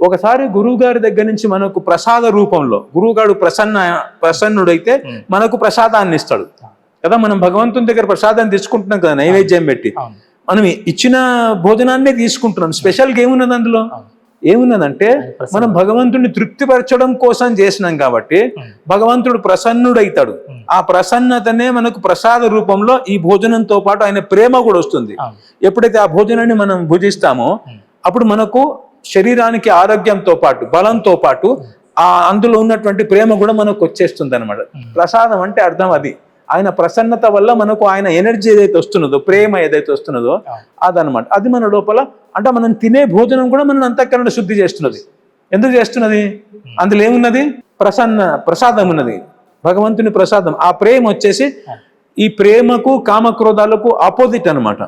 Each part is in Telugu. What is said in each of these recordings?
ఒకసారి గురువు గారి దగ్గర నుంచి మనకు ప్రసాద రూపంలో గురువుగారు ప్రసన్నుడైతే మనకు ప్రసాదాన్ని ఇస్తాడు కదా. మనం భగవంతుని దగ్గర ప్రసాదాన్ని తెచ్చుకుంటున్నాం కదా, నైవేద్యం పెట్టి మనం ఇచ్చిన భోజనాన్నే తీసుకుంటున్నాం. స్పెషల్గా ఏమున్నది అందులో? ఏమున్నదంటే మనం భగవంతుడిని తృప్తిపరచడం కోసం చేసినాం కాబట్టి భగవంతుడు ప్రసన్నుడైతాడు. ఆ ప్రసన్నతనే మనకు ప్రసాద రూపంలో ఈ భోజనంతో పాటు ఆయన ప్రేమ కూడా వస్తుంది. ఎప్పుడైతే ఆ భోజనాన్ని మనం భుజిస్తామో అప్పుడు మనకు శరీరానికి ఆరోగ్యంతో పాటు బలంతో పాటు ఆ అందులో ఉన్నటువంటి ప్రేమ కూడా మనకు వచ్చేస్తుంది అనమాట. ప్రసాదం అంటే అర్థం అది. ఆయన ప్రసన్నత వల్ల మనకు ఆయన ఎనర్జీ ఏదైతే వస్తున్నదో, ప్రేమ ఏదైతే వస్తున్నదో అదనమాట. అది మన లోపల అంటే మనం తినే భోజనం కూడా మనం అంతఃకరణ శుద్ధి చేస్తున్నది. ఎందుకు చేస్తున్నది? అందులో ఏమున్నది? ప్రసాదం ఉన్నది, భగవంతుని ప్రసాదం. ఆ ప్రేమ వచ్చేసి ఈ ప్రేమకు కామక్రోధాలకు ఆపోజిట్ అనమాట.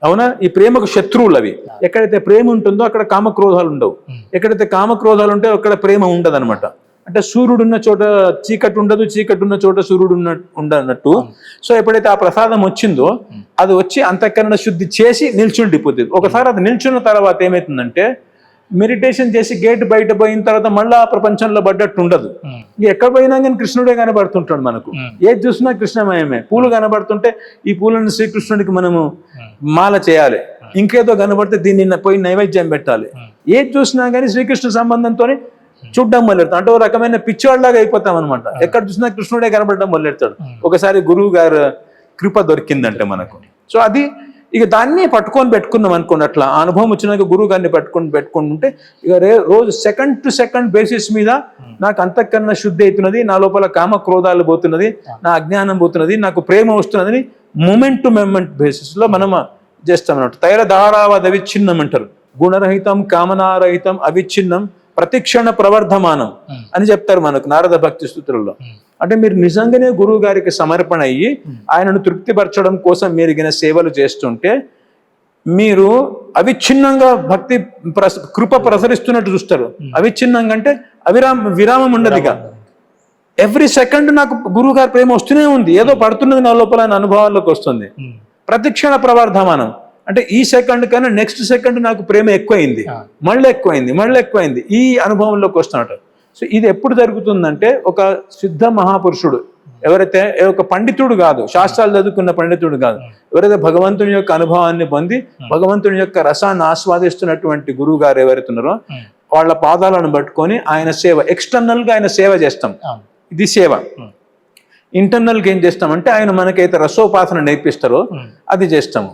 అవునా? ఈ ప్రేమకు శత్రువులు అవి. ఎక్కడైతే ప్రేమ ఉంటుందో అక్కడ కామక్రోధాలు ఉండవు, ఎక్కడైతే కామక్రోధాలు ఉంటాయో అక్కడ ప్రేమ ఉండదు అనమాట. అంటే సూర్యుడున్న చోట చీకటి ఉండదు, చీకటి ఉన్న చోట సూర్యుడు ఉండనట్టు. సో ఎప్పుడైతే ఆ ప్రసాదం వచ్చిందో అది వచ్చి అంతఃకరణ శుద్ధి చేసి నిల్చుండిపోతుంది. ఒకసారి అది నిల్చున్న తర్వాత ఏమవుతుందంటే మెడిటేషన్ చేసి గేట్ బయట పోయిన తర్వాత మళ్ళా ప్రపంచంలో పడ్డట్టు ఉండదు. ఎక్కడ పోయినా కానీ కృష్ణుడే కనబడుతుంటాడు మనకు. ఏది చూసినా కృష్ణమయమే. పూలు కనబడుతుంటే ఈ పూలను శ్రీకృష్ణుడికి మనము మాల చేయాలి, ఇంకేదో కనబడితే దీన్ని పోయి నైవేద్యం పెట్టాలి. ఏది చూసినా కానీ శ్రీకృష్ణ సంబంధంతో చూడడం మొదలెడతాం. అంటే ఓ రకమైన పిచ్చివాళ్ళలాగా అయిపోతాం అనమాట. ఎక్కడ చూసినా కృష్ణుడే కనబడడం మొదలెడతాడు. ఒకసారి గురువు గారు కృప దొరికిందంటే మనకు. సో అది ఇక దాన్ని పట్టుకొని పెట్టుకున్నాం అనుకోండి. అట్లా అనుభవం వచ్చినాక గురువు గారిని పెట్టుకుంటుంటే ఇక రోజు సెకండ్ టు సెకండ్ బేసిస్ మీద నాకు అంతఃకరణ శుద్ధి అవుతున్నది, నా లోపల కామ క్రోధాలు పోతున్నది, నా అజ్ఞానం పోతున్నది, నాకు ప్రేమ వస్తున్నదని మూమెంట్ టు మూమెంట్ బేసిస్ లో మనం చేస్తాం అన్నట్టు. తైర ధారావద్ అవిచ్ఛిన్నం అంటారు. గుణరహితం కామనారహితం అవిచ్ఛిన్నం ప్రతిక్షణ ప్రవర్ధమానం అని చెప్తారు మనకు నారద భక్తి స్తోత్రంలో. అంటే మీరు నిజంగానే గురువు గారికి సమర్పణ అయ్యి ఆయనను తృప్తిపరచడం కోసం మీరు గిన సేవలు చేస్తుంటే మీరు అవిచ్ఛిన్నంగా భక్తి కృప ప్రసరిస్తున్నట్టు చూస్తారు. అవిచ్ఛిన్నంగా అంటే విరామం ఉండదు. ఇక ఎవ్రీ సెకండ్ నాకు గురువు గారి ప్రేమ వస్తూనే ఉంది, ఏదో పడుతున్నది నా లోపల అనుభవాల్లోకి వస్తుంది. ప్రతిక్షణ ప్రవర్ధమానం అంటే ఈ సెకండ్ కన్నా నెక్స్ట్ సెకండ్ నాకు ప్రేమ ఎక్కువైంది, మళ్ళీ ఎక్కువైంది, ఈ అనుభవంలోకి వస్తున్నట్టు. సో ఇది ఎప్పుడు జరుగుతుందంటే ఒక సిద్ధ మహాపురుషుడు ఎవరైతే ఒక పండితుడు కాదు, శాస్త్రాలు చదువుకున్న పండితుడు కాదు, ఎవరైతే భగవంతుని యొక్క అనుభవాన్ని పొంది భగవంతుని యొక్క రసాన్ని ఆస్వాదిస్తున్నటువంటి గురువు గారు ఎవరైతే ఉన్నారో వాళ్ళ పాదాలను పట్టుకొని ఆయన సేవ, ఎక్స్టర్నల్ గా ఆయన సేవ చేస్తాం. ఇది సేవ. ఇంటర్నల్ గా ఏం చేస్తామంటే ఆయన మనకైతే రసోపాసన నేర్పిస్తారో అది చేస్తాము.